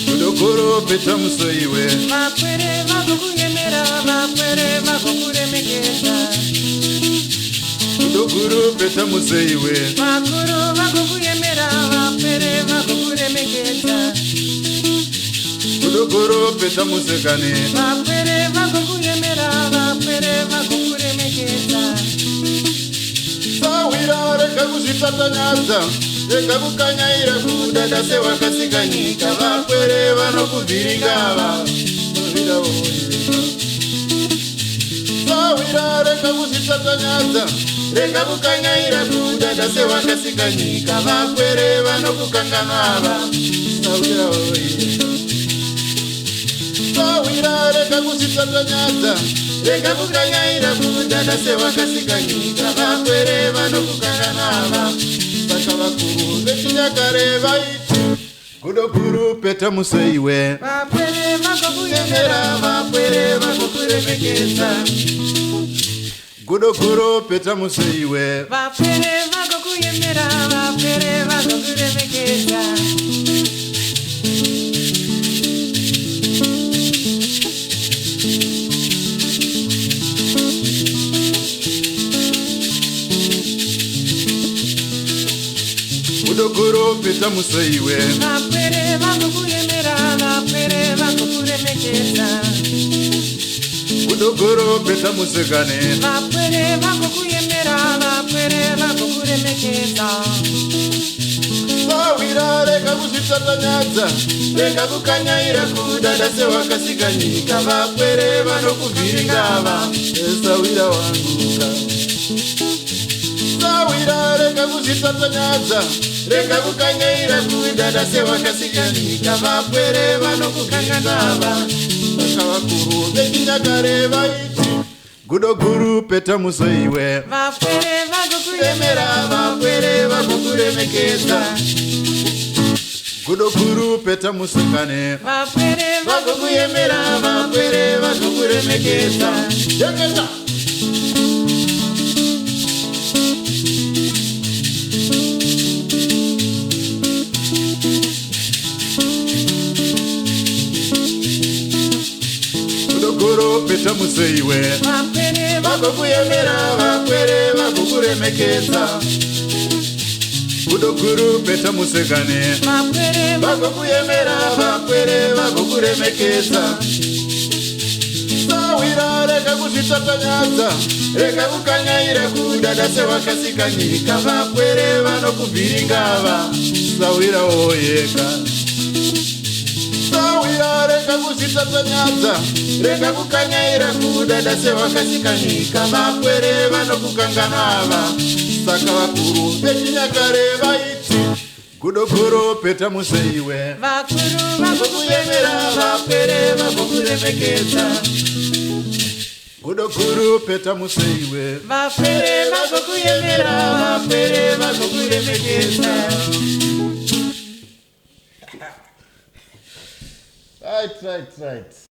Kudokoro peta musoiwe Mapere magokuyemera mapere magokuremekeza Kudokoro peta musoiwe Makuru magokuyemera mapere magokuremekeza Kudokoro peta musekane Mapere magokuyemera mapere magokuremekeza Sawira reka kuzvitatanyadza reka kukanyaira kudada sewakasikanyika vakwere vanokuvhiringava Sawira reka kuzvitatanyadza reka kukanyaira kudada sewakasikanyika vakwere vanokukanganava Sawira reka kuzvitatanyadza reka kukanyaira kudada sewakasikanyika vakwere vanokukanganava Saka vakuru vechinyakare vaiti Kudokuru peta museiwe Mapere magokuyemera mapere magokuremekeza Kudokuru peta museiwe Mapere magokuyemera mapere magokuremekeza Kudokuru peta museiwe Mapere magokuyemera mapere magokuremekeza Kudokuru peta musekane Mapere magokuyemera mapere magokuremekeza Sawira reka kuzvitatanyadza reka kukanyaira kudada sewakasikanyika vakwere vanokuvhiringava Sawira wanguka Sawira reka kuzvitatanyadza reka kukanyaira kudada sewakasikanyika vakwere vanokuvhiringava Saka vakuru vechinyakare vaiti Kudokuru peta museiwe Mapere magokuyemera Emera vakwere vagokuremekeza Kudokuru peta musekane mapere Vagokuyemera vakwere vagokuremekeza Yakata Kudokuru peta museiwe mapere Vagokuyemera vakwere vagokuremekeza Kudokuru peta musekane mapere Vagokuyemera vakwere vagokuremekeza Sawira reka kuzvitatanyadza reka kukanyaira kudada sewakasikanyika vakwere vanokuvhiringava Sawira woyeka Sawira reka kuzvitatanyadza reka kukanyaira kudada sewakasikanyika vakwere vanokukanganava Saka vakuru vechinyakare vaiti Kudokuru peta museiwe vakuru Vagokuyemera vakwere vagokuremekeza Kudokuru peta museiwe vapere Vagokuyemera vakwere vagokuremekeza Right.